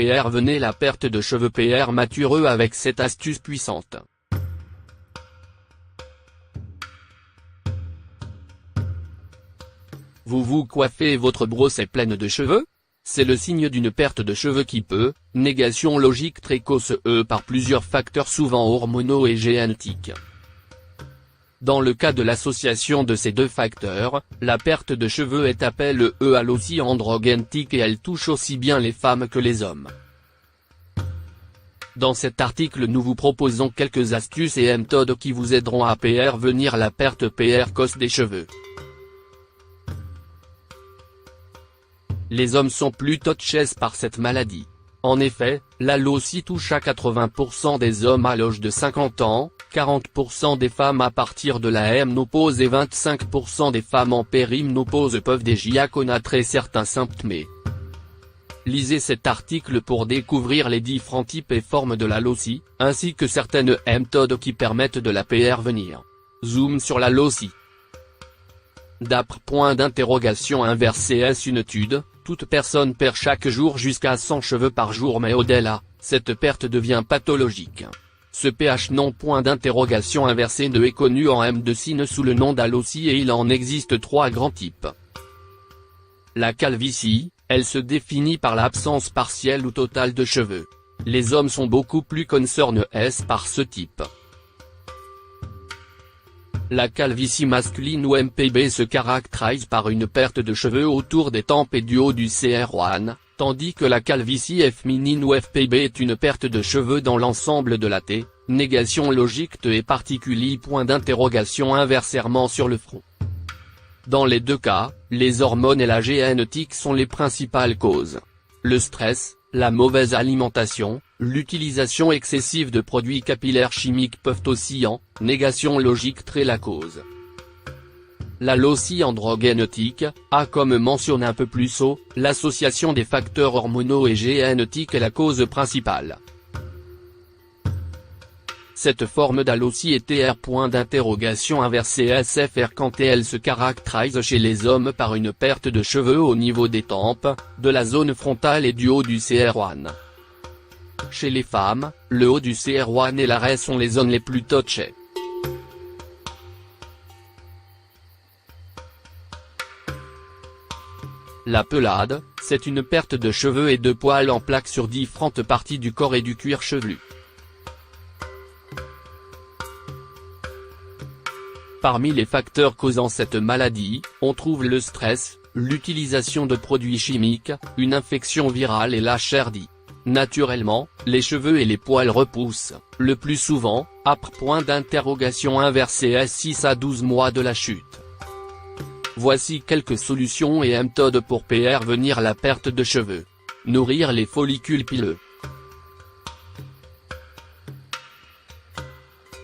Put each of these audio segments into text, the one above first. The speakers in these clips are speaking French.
PR. Venez la perte de cheveux PR matureux avec cette astuce puissante. Vous vous coiffez et votre brosse est pleine de cheveux? C'est le signe d'une perte de cheveux qui peut, négation logique précoce par plusieurs facteurs souvent hormonaux et génétiques. Dans le cas de l'association de ces deux facteurs, la perte de cheveux est appelée alopecie androgénique et elle touche aussi bien les femmes que les hommes. Dans cet article nous vous proposons quelques astuces et méthodes qui vous aideront à prévenir la perte précoce des cheveux. Les hommes sont plus touchés par cette maladie. En effet, l'alopecie touche à 80% des hommes à l'âge de 50 ans, 40% des femmes à partir de la ménopause et 25% des femmes en périménopause peuvent déjà connaître certains symptômes. Lisez cet article pour découvrir les différents types et formes de l'alopecie, ainsi que certaines méthodes qui permettent de la prévenir. Zoom sur l'alopecie. D'après point d'interrogation inversé est une étude, toute personne perd chaque jour jusqu'à 100 cheveux par jour mais au-delà, cette perte devient pathologique. Ce pH non point d'interrogation inversé ne est connu en médecine sous le nom d'alopecie et il en existe trois grands types. La calvitie, elle se définit par l'absence partielle ou totale de cheveux. Les hommes sont beaucoup plus concernés par ce type. La calvitie masculine ou MPB se caractérise par une perte de cheveux autour des tempes et du haut du CR1, tandis que la calvitie féminine ou FPB est une perte de cheveux dans l'ensemble de la tête, négation logique et particulier point d'interrogation inversement sur le front. Dans les deux cas, les hormones et la génétique sont les principales causes. Le stress, la mauvaise alimentation, l'utilisation excessive de produits capillaires chimiques peuvent aussi en négation logique être la cause. L'alopecie androgénique a comme mentionné un peu plus haut, l'association des facteurs hormonaux et génétiques est la cause principale. Cette forme d'alopecie est point d'interrogation inversé SFR quand elle se caractérise chez les hommes par une perte de cheveux au niveau des tempes, de la zone frontale et du haut du CR1. Chez les femmes, le haut du CR1 et l'arrêt sont les zones les plus touchées. La pelade, c'est une perte de cheveux et de poils en plaques sur différentes parties du corps et du cuir chevelu. Parmi les facteurs causant cette maladie, on trouve le stress, l'utilisation de produits chimiques, une infection virale et la cherdie. Naturellement, les cheveux et les poils repoussent, le plus souvent, après point d'interrogation inversé à 6 à 12 mois de la chute. Voici quelques solutions et méthodes pour prévenir la perte de cheveux. Nourrir les follicules pileux.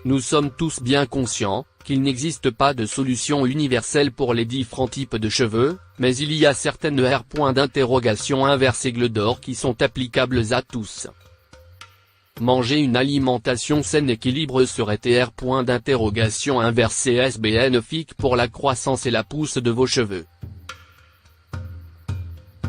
Nous sommes tous bien conscients qu'il n'existe pas de solution universelle pour les différents types de cheveux, mais il y a certaines points d'interrogation inversés d'or qui sont applicables à tous. Manger une alimentation saine et équilibrée serait point d'interrogation inversé bénéfique pour la croissance et la pousse de vos cheveux.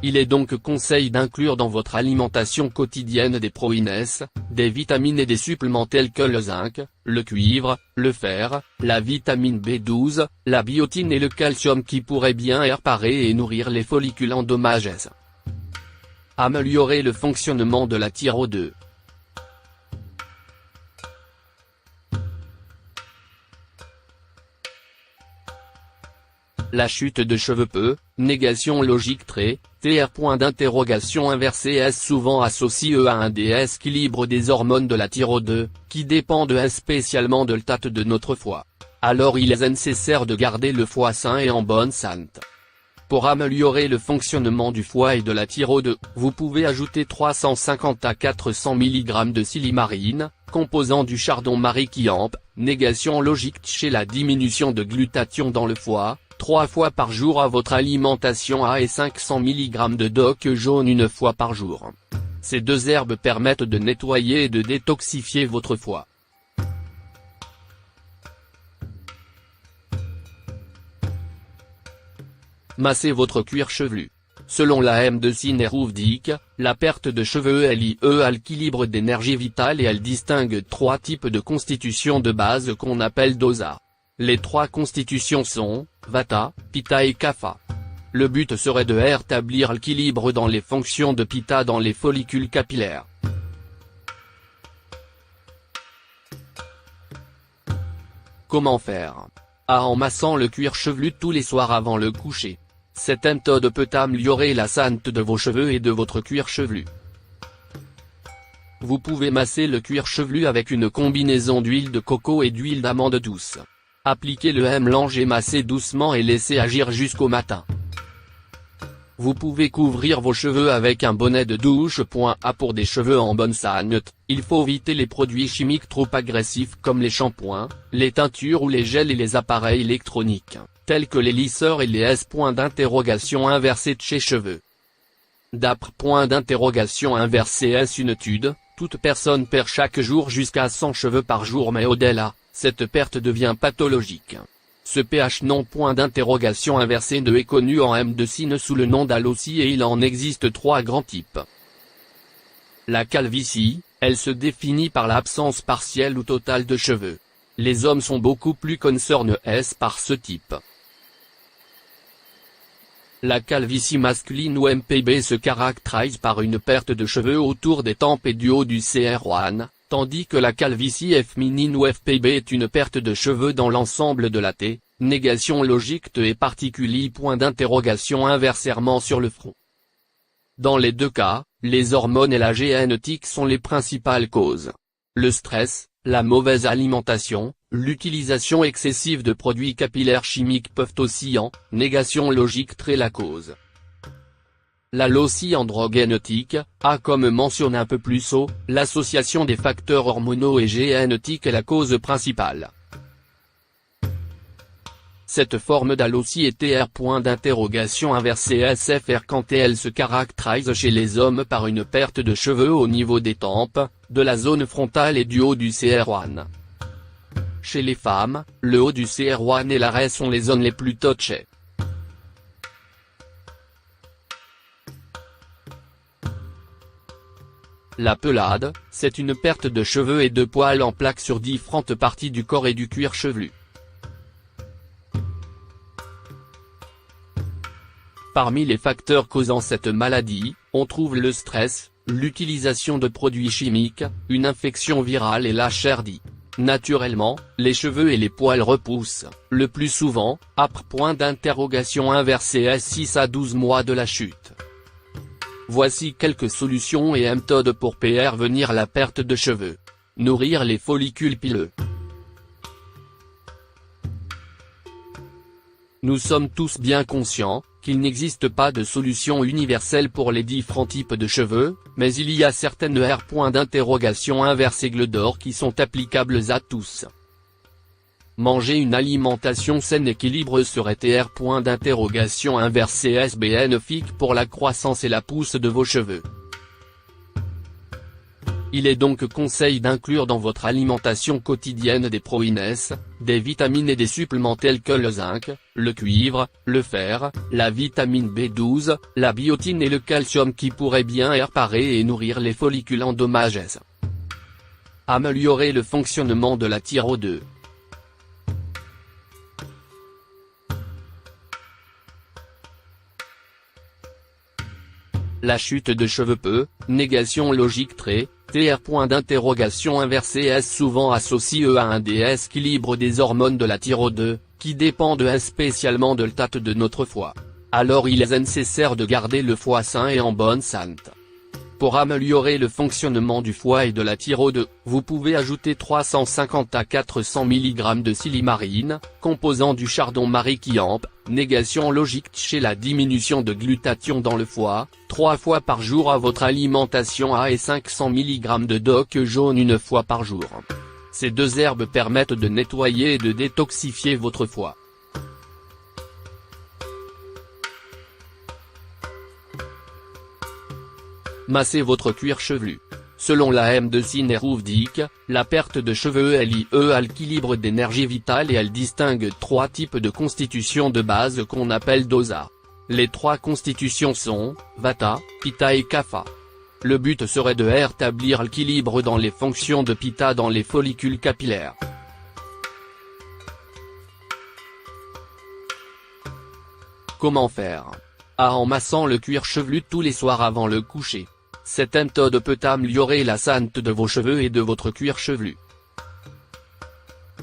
Il est donc conseil d'inclure dans votre alimentation quotidienne des protéines, des vitamines et des suppléments tels que le zinc, le cuivre, le fer, la vitamine B12, la biotine et le calcium qui pourraient bien réparer et nourrir les follicules endommagés. Améliorer le fonctionnement de la thyroïde. La chute de cheveux peut, négation logique point d'interrogation inversé est souvent associé à un déséquilibre des hormones de la thyroïde, qui dépendent spécialement de l'état de notre foie. Alors il est nécessaire de garder le foie sain et en bonne santé. Pour améliorer le fonctionnement du foie et de la thyroïde, vous pouvez ajouter 350 à 400 mg de silimarine, composant du chardon-marie qui amp, négation logique chez la diminution de glutathion dans le foie, 3 fois par jour à votre alimentation et 500 mg de doc jaune une fois par jour. Ces deux herbes permettent de nettoyer et de détoxifier votre foie. Massez votre cuir chevelu. Selon la médecine ayurvédique, la perte de cheveux est liée à l'équilibre d'énergie vitale et elle distingue 3 types de constitutions de base qu'on appelle dosa. Les 3 constitutions sont, Vata, Pitta et Kapha. Le but serait de rétablir l'équilibre dans les fonctions de Pitta dans les follicules capillaires. Comment faire? En massant le cuir chevelu tous les soirs avant le coucher. Cette méthode peut améliorer la santé de vos cheveux et de votre cuir chevelu. Vous pouvez masser le cuir chevelu avec une combinaison d'huile de coco et d'huile d'amande douce. Appliquez le mélange et massez doucement et laissez agir jusqu'au matin. Vous pouvez couvrir vos cheveux avec un bonnet de douche. Pour des cheveux en bonne santé, il faut éviter les produits chimiques trop agressifs comme les shampoings, les teintures ou les gels et les appareils électroniques, tels que les lisseurs et les S. Inversé de chez cheveux. D'après une étude, toute personne perd chaque jour jusqu'à 100 cheveux par jour mais au-delà, cette perte devient pathologique. Ce inversé est connu en médecine sous le nom d'allocie et il en existe 3 grands types. La calvitie, elle se définit par l'absence partielle ou totale de cheveux. Les hommes sont beaucoup plus concernés par ce type. La calvitie masculine ou MPB se caractérise par une perte de cheveux autour des tempes et du haut du CR1, tandis que la calvitie féminine ou FPB est une perte de cheveux dans l'ensemble de la tête, négation logique et particulier. Inversement sur le front. Dans les 2 cas, les hormones et la génétique sont les principales causes. Le stress, la mauvaise alimentation, l'utilisation excessive de produits capillaires chimiques peuvent aussi négation logique la cause. L'allocie androgénétique, comme mentionné un peu plus haut, l'association des facteurs hormonaux et génétiques est la cause principale. Cette forme d'allocie est inversé SFR quand elle se caractérise chez les hommes par une perte de cheveux au niveau des tempes, de la zone frontale et du haut du CR1. Chez les femmes, le haut du CR1 et l'arrêt sont les zones les plus touchées. La pelade, c'est une perte de cheveux et de poils en plaques sur différentes parties du corps et du cuir chevelu. Parmi les facteurs causant cette maladie, on trouve le stress, l'utilisation de produits chimiques, une infection virale et la cherdie. Naturellement, les cheveux et les poils repoussent, le plus souvent, après inversé 6 à 12 mois de la chute. Voici quelques solutions et méthodes pour prévenir la perte de cheveux. Nourrir les follicules pileux. Nous sommes tous bien conscients qu'il n'existe pas de solution universelle pour les différents types de cheveux, mais il y a certaines règles d'or qui sont applicables à tous. Manger une alimentation saine et équilibrée serait bénéfique pour la croissance et la pousse de vos cheveux. Il est donc conseil d'inclure dans votre alimentation quotidienne des protéines, des vitamines et des suppléments tels que le zinc, le cuivre, le fer, la vitamine B12, la biotine et le calcium qui pourraient bien réparer et nourrir les follicules endommagés. Améliorer le fonctionnement de la thyroïde. La chute de cheveux négation logique inversé est souvent associé à un déséquilibre des hormones de la thyroïde, qui dépendent spécialement de l'état de notre foie. Alors il est nécessaire de garder le foie sain et en bonne santé. Pour améliorer le fonctionnement du foie et de la thyroïde, vous pouvez ajouter 350 à 400 mg de silimarine, composant du chardon-marie qui négation logique chez la diminution de glutathion dans le foie, 3 fois par jour à votre alimentation et 500 mg de doc jaune une fois par jour. Ces 2 herbes permettent de nettoyer et de détoxifier votre foie. Massez votre cuir chevelu. Selon la médecine ayurvédique, la perte de cheveux est liée à l'équilibre d'énergie vitale et elle distingue 3 types de constitutions de base qu'on appelle dosa. Les 3 constitutions sont Vata, Pitta et Kapha. Le but serait de rétablir l'équilibre dans les fonctions de Pitta dans les follicules capillaires. Comment faire? En massant le cuir chevelu tous les soirs avant le coucher. Cette méthode peut améliorer la santé de vos cheveux et de votre cuir chevelu.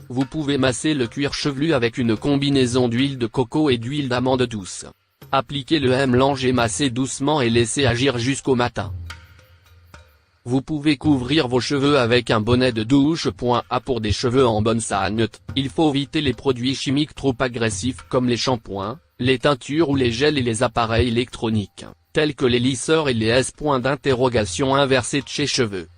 Vous pouvez masser le cuir chevelu avec une combinaison d'huile de coco et d'huile d'amande douce. Appliquez le mélange et massez doucement et laissez agir jusqu'au matin. Vous pouvez couvrir vos cheveux avec un bonnet de douche. Pour des cheveux en bonne santé, il faut éviter les produits chimiques trop agressifs comme les shampoings, les teintures ou les gels et les appareils électroniques, tels que les lisseurs et les S. Inversés de chez cheveux.